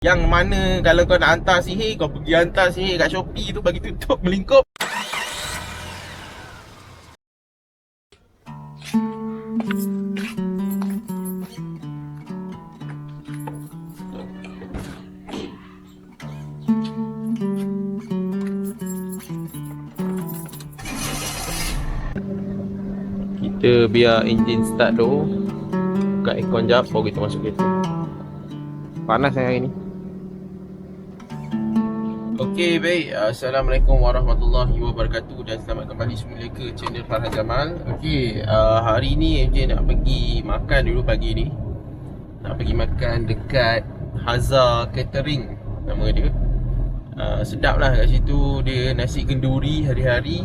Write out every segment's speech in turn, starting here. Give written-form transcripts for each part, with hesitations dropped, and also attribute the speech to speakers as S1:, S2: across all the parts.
S1: Yang mana kalau kau nak hantar sihir, kau pergi hantar sihir kat Shopee tu bagi tutup melingkup. Kita biar enjin start dulu. Buka aircon jap, baru kita masuk kereta. Panas hari ni. Okey, baik. Assalamualaikum warahmatullahi wabarakatuh dan selamat kembali semula ke channel Farhan Jamal. Okey, hari ni MJ nak pergi makan dulu pagi ni. Nak pergi makan dekat Hazar Catering nama dia. Sedap lah kat situ. Dia nasi kenduri hari-hari.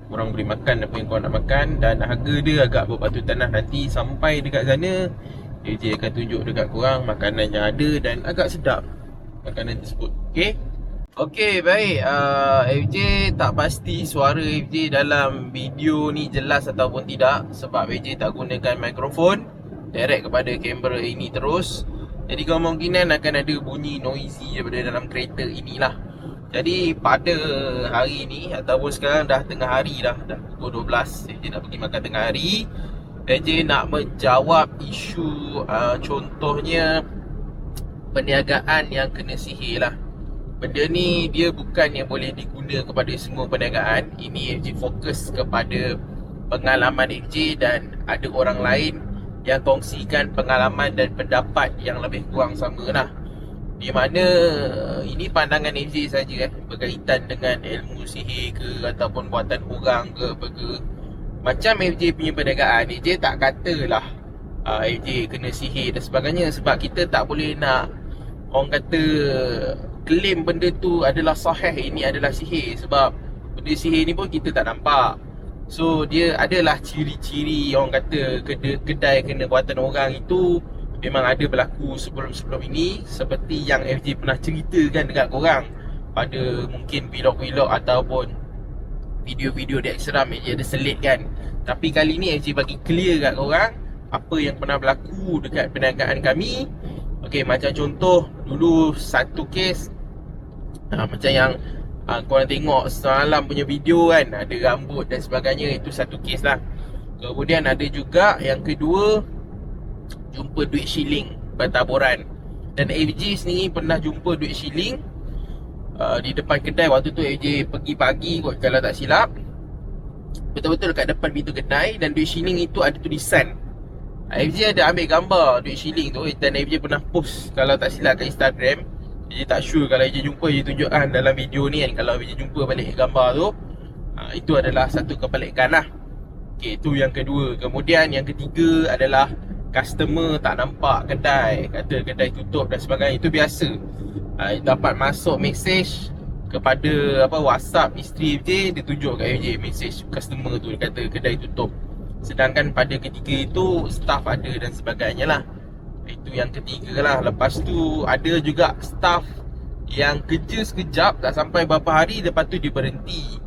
S1: Korang boleh makan apa yang korang nak makan. Dan harga dia agak berpatutan lah. Nanti sampai dekat sana MJ akan tunjuk dekat korang makanan yang ada dan agak sedap makanan tersebut. Okey. Okey, baik. FJ tak pasti suara FJ dalam video ni jelas ataupun tidak, sebab FJ tak gunakan mikrofon direct kepada kamera ini terus. Jadi kemungkinan akan ada bunyi noisy daripada dalam kereta inilah. Jadi pada hari ni ataupun sekarang dah tengah hari dah pukul 12, FJ nak pergi makan tengah hari. FJ nak menjawab isu contohnya perniagaan yang kena sihir lah. Benda ni dia bukan yang boleh diguna kepada semua perniagaan. Ini FJ fokus kepada pengalaman FJ dan ada orang lain yang kongsikan pengalaman dan pendapat yang lebih kurang sama lah. Di mana ini pandangan FJ saja berkaitan dengan ilmu sihir ke ataupun buatan orang ke apa ke. Macam FJ punya perniagaan, FJ tak katalah FJ kena sihir dan sebagainya, sebab kita tak boleh nak orang kata claim benda tu adalah sahih, ini adalah sihir. Sebab benda sihir ni pun kita tak nampak. So dia adalah ciri-ciri orang kata kedai kena buatan orang itu memang ada berlaku sebelum-sebelum ini. Seperti yang FJ pernah ceritakan dekat korang pada mungkin vlog-vlog ataupun video-video Dek Seram FJ ada selitkan. Tapi kali ni FJ bagi clear kat korang apa yang pernah berlaku dekat perniagaan kami. Okey, macam contoh dulu satu kes macam yang korang tengok semalam punya video kan, ada rambut dan sebagainya, itu satu kes lah. Kemudian ada juga yang kedua, jumpa duit shilling bertaburan. Dan FJ sendiri pernah jumpa duit shilling di depan kedai. Waktu tu FJ pergi pagi kot kalau tak silap, betul-betul dekat depan pintu kedai. Dan duit shilling itu ada tulisan. FJ ada ambil gambar duit shilling tu dan FJ pernah post kalau tak silap kat Instagram. FJ tak sure kalau FJ jumpa, FJ tunjukkan dalam video ni kan. Kalau FJ jumpa balik gambar tu, itu adalah satu kepalikan lah. Okay, itu yang kedua. Kemudian yang ketiga adalah customer tak nampak kedai, kata kedai tutup dan sebagainya. Itu biasa. Dapat masuk mesej kepada WhatsApp isteri FJ, dia tunjuk kat FJ mesej customer tu, dia kata kedai tutup. Sedangkan pada ketika itu staff ada dan sebagainya lah. Itu yang ketiga lah. Lepas tu ada juga staff yang kerja sekejap, tak sampai berapa hari, lepas tu dia berhenti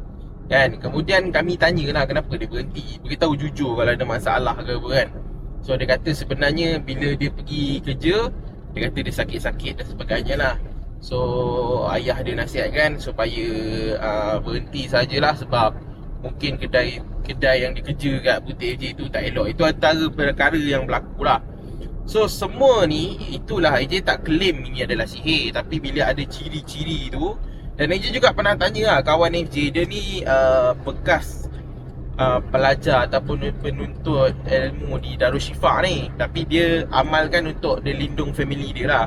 S1: kan. Kemudian kami tanya lah kenapa dia berhenti. Beritahu jujur kalau ada masalah ke apa kan. So dia kata sebenarnya bila dia pergi kerja, dia kata dia sakit-sakit dan sebagainya lah. So ayah dia nasihatkan supaya berhenti sajalah, sebab mungkin kedai yang dikerja kat butik AJ tu tak elok. Itu antara perkara yang berlaku lah. So semua ni, itulah AJ tak claim ini adalah sihir. Tapi bila ada ciri-ciri tu, dan AJ juga pernah tanya lah kawan AJ, dia ni bekas pelajar ataupun penuntut ilmu di Darushifa ni, tapi dia amalkan untuk dia lindung family dia lah.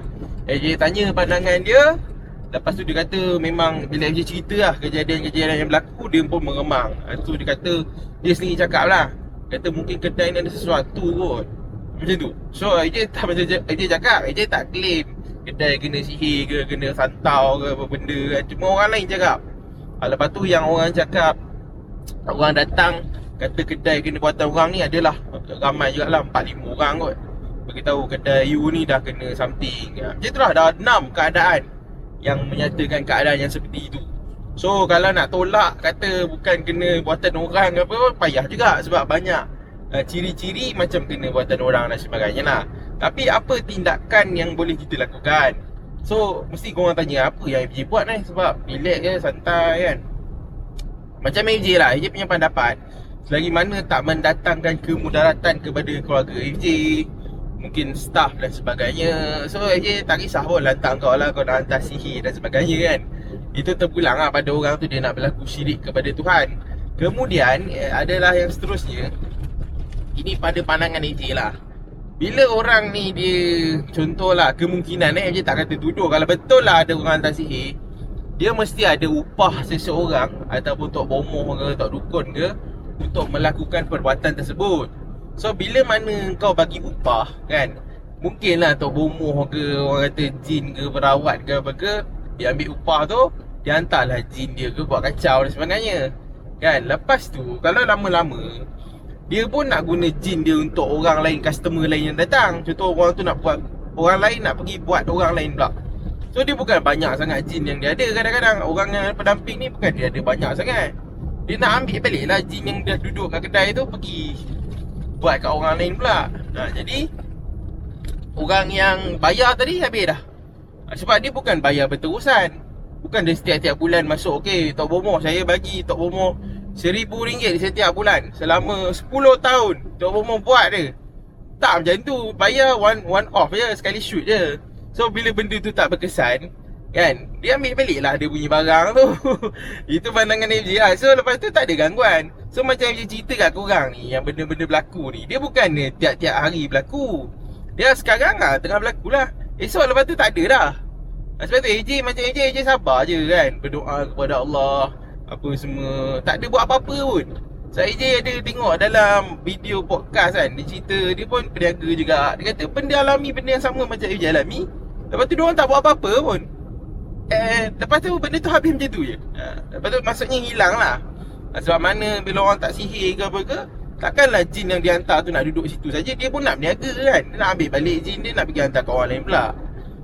S1: AJ tanya pandangan dia. Lepas tu dia kata memang bila FJ cerita lah kejadian-kejadian yang berlaku, dia pun meremang. Tu dia kata, dia sendiri cakap lah, kata mungkin kedai ni ada sesuatu kot, macam tu. So FJ tak macam FJ cakap, FJ tak claim kedai kena sihir ke, kena santau ke apa benda kan. Cuma orang lain cakap. Lepas tu yang orang cakap, orang datang kata kedai kena buatan orang ni adalah ramai juga lah, 4-5 orang kot. Beritahu kedai you ni dah kena something. Macam tu lah, dah 6 keadaan yang menyatakan keadaan yang seperti itu. So kalau nak tolak kata bukan kena buatan orang ke apa, payah juga, sebab banyak ciri-ciri macam kena buatan orang dan sebagainya lah. Tapi apa tindakan yang boleh kita lakukan? So mesti korang tanya apa yang FJ buat ni. Sebab relax je, santai kan. Macam FJ lah, FJ punya pendapat, selagi mana tak mendatangkan kemudaratan kepada keluarga FJ, mungkin staff dan sebagainya, so FJ tak kisah pun lantak kau lah, kau nak hantar sihir dan sebagainya kan. Itu terpulang lah pada orang tu, dia nak berlaku syirik kepada Tuhan. Kemudian adalah yang seterusnya. Ini pada pandangan FJ lah. Bila orang ni dia, contohlah kemungkinan FJ tak kata tuduh, kalau betul lah ada orang hantar sihir, dia mesti ada upah seseorang ataupun tok bomoh ke tok dukun ke untuk melakukan perbuatan tersebut. So bila mana kau bagi upah kan, mungkinlah tok bomoh ke orang kata jin ke perawat ke apa ke, dia ambil upah tu, dia hantarlah jin dia ke buat kacau dan sebagainya kan. Lepas tu kalau lama-lama dia pun nak guna jin dia untuk orang lain, customer lain yang datang. Contoh orang tu nak buat, orang lain nak pergi buat orang lain pula. So dia bukan banyak sangat jin yang dia ada. Kadang-kadang orang yang pendamping ni bukan dia ada banyak sangat, dia nak ambil balik lah jin yang dah duduk kat kedai tu, pergi buat kat orang lain pula. Jadi orang yang bayar tadi habis dah. Sebab dia bukan bayar berterusan. Bukan dia setiap-tiap bulan masuk, okey tok bomoh saya bagi tok bomoh RM1,000 setiap bulan selama 10 tahun tok bomoh buat dia. Tak macam tu, bayar one off je, sekali shoot je. So bila benda tu tak berkesan kan, dia ambil balik lah dia punya barang tu. Itu pandangan FJ lah. So lepas tu tak ada gangguan. So macam FJ cerita kat korang ni, yang benda-benda berlaku ni, dia bukan tiap-tiap hari berlaku. Dia sekarang lah tengah berlaku lah, esok lepas tu tak ada dah. Sebab tu FJ macam FJ sabar je kan, berdoa kepada Allah apa semua, tak ada buat apa-apa pun. So AJ ada tengok dalam video podcast kan, dia cerita, dia pun peniaga juga. Dia kata benda alami benda yang sama macam AJ alami. Lepas tu diorang tak buat apa-apa pun. Lepas tu benda tu habis macam tu je. Lepas tu maksudnya hilang lah. Sebab mana bila orang tak sihir ke apa ke, takkanlah jin yang dihantar tu nak duduk situ saja. Dia pun nak berniaga kan, dia nak ambil balik jin dia, nak pergi hantar ke orang lain pula.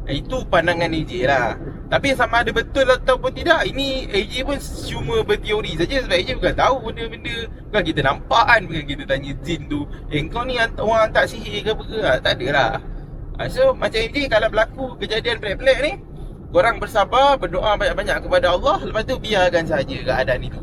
S1: Itu pandangan AJ lah. Tapi sama ada betul ataupun tidak, ini AJ pun cuma berteori saja. Sebab AJ bukan tahu benda-benda, bukan kita nampak kan, bukan kita tanya jin tu, kau ni orang hantar sihir ke apa ke, tak ada lah. So macam AJ, kalau berlaku kejadian pelik-pelik ni, korang bersabar, berdoa banyak-banyak kepada Allah. Lepas tu biarkan saja keadaan itu.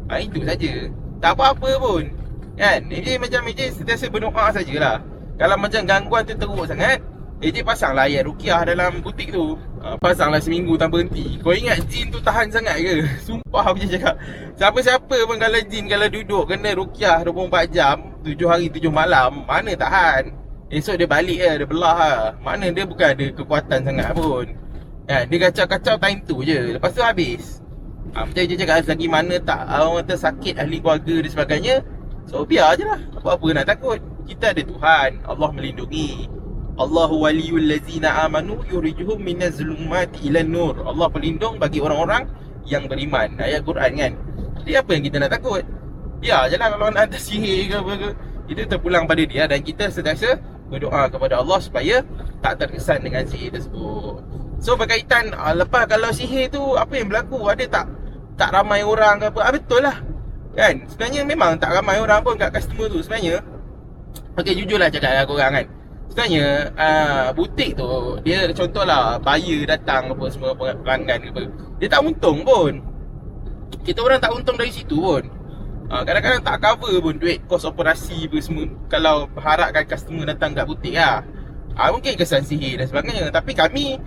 S1: Itu saja, tak apa-apa pun kan. AJ macam AJ sentiasa berdoa sajalah. Kalau macam gangguan tu teruk sangat, AJ pasanglah ayat ruqyah dalam butik tu. Pasanglah seminggu tanpa henti. Kau ingat jin tu tahan sangat ke? Sumpah aku cakap, siapa-siapa pun kalau jin, kalau duduk kena ruqyah 24 jam 7 hari 7 malam, mana tahan. Esok dia balik lah, dia belah lah. Mana dia bukan ada kekuatan sangat pun ya, dia kacau-kacau time tu je, lepas tu habis. Macam AJ cakap, selagi mana tak orang kata sakit ahli keluarga dan sebagainya, so biar je lah, apa-apa nak takut. Kita ada Tuhan, Allah melindungi. Allahu waliyul ladzina amanu yurijuhum minaz zulumati ilan nur. Allah pelindung bagi orang-orang yang beriman. Ayat Quran kan. Jadi apa yang kita nak takut? Biar je lah kalau nak hantar sihir ke apa ke, itu terpulang pada dia. Dan kita sentiasa berdoa kepada Allah supaya tak terkesan dengan sihir tersebut. So berkaitan lepas kalau sihir tu apa yang berlaku, ada tak ramai orang ke apa, betul lah kan. Sebenarnya memang tak ramai orang pun kat customer tu sebenarnya. Okay, jujur lah cakap dengan korang kan, sebenarnya butik tu, dia contohlah buyer datang apa semua, pelanggan ke apa, dia tak untung pun. Kita orang tak untung dari situ pun. Kadang-kadang tak cover pun duit kos operasi apa semua, kalau harapkan customer datang kat butik lah. Mungkin kesan sihir dan sebagainya. Tapi kami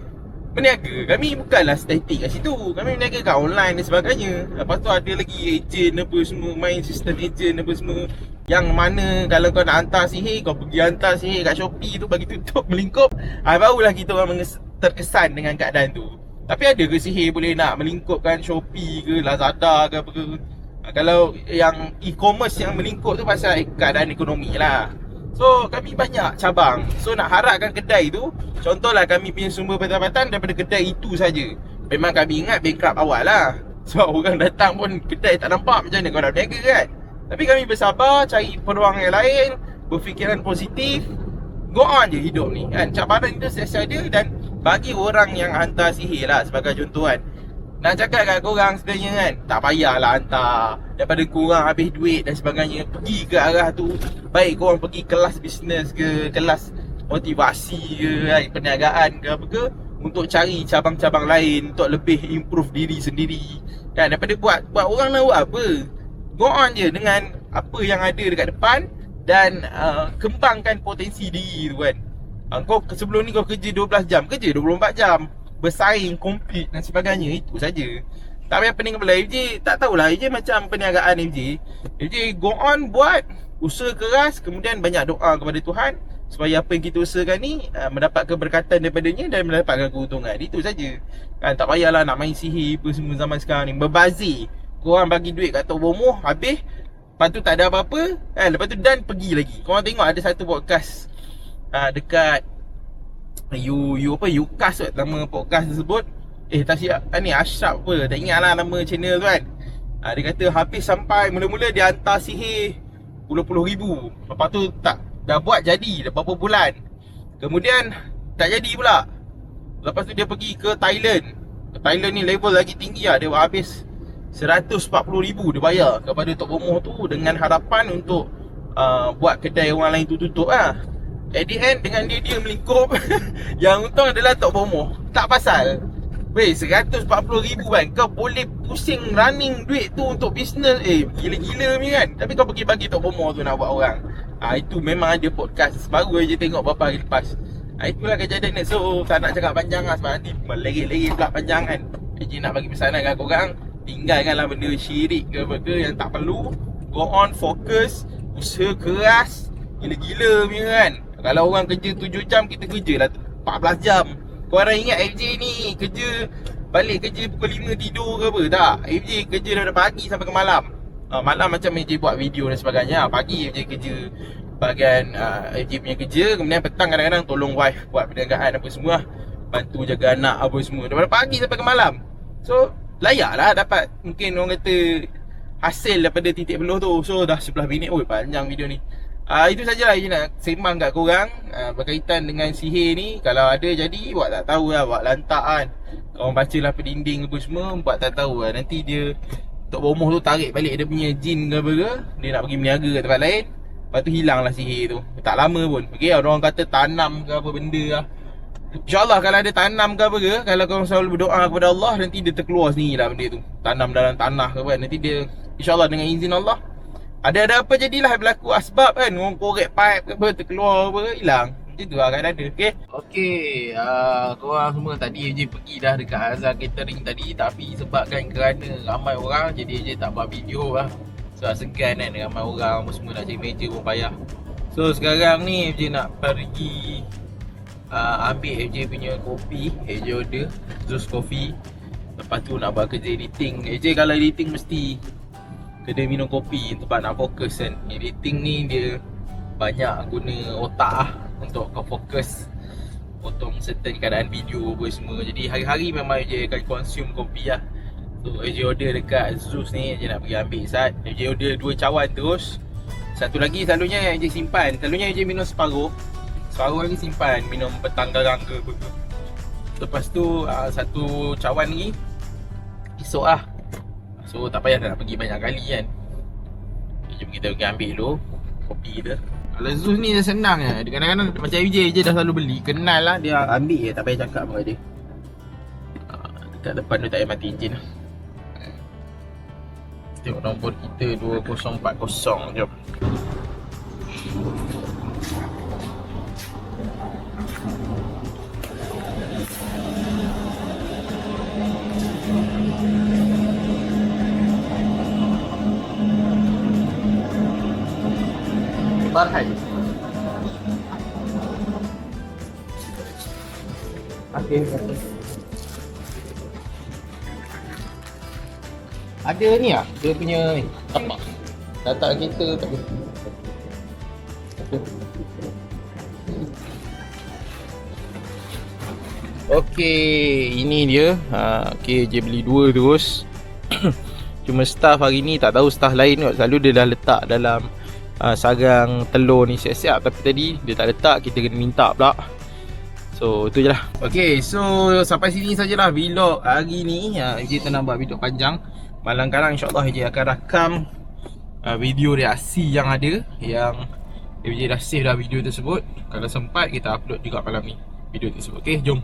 S1: berniaga, kami bukanlah statik kat situ. Kami berniaga kat online dan sebagainya. Lepas tu ada lagi ejen apa semua, main sistem ejen apa semua, yang mana kalau kau nak hantar sihir, kau pergi hantar sihir kat Shopee tu, bagi tutup melingkup, barulah kita orang terkesan dengan keadaan tu. Tapi ada ke sihir boleh nak melingkupkan Shopee ke Lazada ke apa ke? Kalau yang e-commerce yang melingkup tu pasal keadaan ekonomi lah. So kami banyak cabang. So nak harapkan kedai tu, contohlah kami punya sumber pendapatan daripada kedai itu saja, memang kami ingat bankrupt awal lah. Sebab orang datang pun kedai tak nampak, macam mana kau nak berniaga kan. Tapi kami bersabar, cari peluang yang lain, berfikiran positif, go on je hidup ni kan. Cabaran itu sentiasa ada. Dan bagi orang yang hantar sihir lah sebagai contoh kan, nak cakap kat korang sebenarnya kan, tak payahlah hantar. Daripada korang habis duit dan sebagainya, pergi ke arah tu, baik korang pergi kelas bisnes ke, kelas motivasi ke kan, perniagaan ke apa ke, untuk cari cabang-cabang lain, untuk lebih improve diri sendiri kan, daripada buat orang nak buat apa. Go on je dengan apa yang ada dekat depan dan kembangkan potensi diri tu kan. Kau sebelum ni kau kerja 12 jam, kerja 24 jam, bersaing, compete dan sebagainya, itu saja. Tak payah pening kepala. FJ tak tahulah, FJ macam perniagaan FJ. FJ go on buat, usaha keras, kemudian banyak doa kepada Tuhan supaya apa yang kita usahakan ni mendapat keberkatan daripadanya dan mendapatkan keuntungan. Itu saja kan, tak payahlah nak main sihir apa semua zaman sekarang ni, berbazir. Korang bagi duit kat Tok Bomoh, habis lepas tu tak ada apa-apa kan, lepas tu dan pergi lagi. Korang tengok ada satu podcast dekat Ucast kot nama podcast tersebut. Tak siap ni Ashraf apa, tak ingat lah nama channel tu kan. Dia kata habis sampai mula-mula dia hantar sihir puluh-puluh ribu, lepas tu tak dah buat jadi dah berapa bulan, kemudian tak jadi pula. Lepas tu dia pergi ke Thailand. Thailand ni level lagi tinggi lah, dia habis 140,000 dia bayar kepada Tok Bomoh tu dengan harapan untuk buat kedai orang lain tu tutup lah. At the end dengan dia melingkup yang untung adalah Tok Bomoh. Tak pasal weh, 140,000 kan, kau boleh pusing running duit tu untuk bisnes. Gila-gila ni kan. Tapi kau pergi bagi Tok Bomoh tu nak buat orang. Itu memang ada podcast baru je tengok beberapa hari lepas. Itulah kejadian ni. So tak nak cakap panjang lah, sebab nanti melegi-legi pula panjang kan. Jadi nak bagi pesanan kat korang, tinggalkanlah benda syirik ke apa ke yang tak perlu. Go on, fokus, usaha keras, gila-gila ni kan. Kalau orang kerja 7 jam, kita kerja lah 14 jam. Korang ingat FJ ni kerja, balik kerja pukul 5 tidur ke apa? Tak, FJ kerja daripada pagi sampai ke malam. Malam macam FJ buat video dan sebagainya. Pagi FJ kerja bahagian FJ punya kerja. Kemudian petang kadang-kadang tolong wife buat perniagaan apa semua, bantu jaga anak apa semua, daripada pagi sampai ke malam. So layak lah dapat, mungkin orang kata hasil daripada titik beluh tu. So dah 11 minit, panjang video ni. Itu sajalah je nak sembang kat korang berkaitan dengan sihir ni. Kalau ada jadi, buat tak tahu lah, buat lantak kan. Korang baca lah pendinding apa semua, buat tak tahu lah. Nanti dia Tok Bomoh tu tarik balik dia punya jin ke apa ke, dia nak pergi meniaga kat tempat lain, lepas tu hilang lah sihir tu. Tak lama pun. Okay, orang kata tanam ke apa benda lah. InsyaAllah kalau ada tanam ke apa ke, kalau korang selalu berdoa kepada Allah, nanti dia terkeluar sendiri lah benda tu. Tanam dalam tanah ke apa, nanti dia InsyaAllah dengan izin Allah, ada apa jadilah, berlaku asbab kan, orang korek pipe ke apa, terkeluar apa, hilang. Macam tu lah keadaan dia. Okay, korang semua tadi AJ pergi dah dekat Azhar Catering tadi, tapi sebabkan kerana ramai orang, jadi AJ tak buat video lah. Sebab segan kan, ramai orang apa semua, nak cari meja pun payah. So sekarang ni AJ nak pergi ambil AJ punya kopi. AJ order Zeus Coffee. Lepas tu nak buat kerja editing. AJ kalau editing mesti kena minum kopi sebab nak fokus kan. Editing ni dia banyak guna otak lah untuk kau fokus, potong certain keadaan video apa semua. Jadi hari-hari memang AJ akan consume kopi lah. So AJ order dekat Zeus ni, AJ nak pergi ambil sat. AJ order 2 cawan terus. Satu lagi selalunya AJ simpan. Selalunya AJ minum separuh lagi simpan, minum petang garang ke apa ke. Lepas tu satu cawan lagi esok lah. So tak payah nak pergi banyak kali kan. Jom kita pergi ambil dulu kopi kita. Kalau Zeus ni dia senang je. Dia kadang-kadang macam AJ dah selalu beli, kenal lah, dia ambil je, tak payah cakap dengan dia. Dekat depan tu tak payah mati enjin lah. Tengok nombor kita 2040. Jom. Barhai. Okay. Ada ni lah, dia punya tapak. Data kita tak ada. Okay, ini dia. Okay, je beli 2 terus. Cuma staff hari ni tak tahu staff lain kot. Selalu dia dah letak dalam sarang telur ni siap-siap, tapi tadi dia tak letak, kita kena minta pula. So itu je lah. Okay, so sampai sini sajalah vlog hari ni. AJ tak nak buat video panjang. Malam kadang insyaAllah AJ akan rakam video reaksi yang ada, yang AJ dah save dah video tersebut. Kalau sempat kita upload juga malam ni video tersebut. Okay, jom.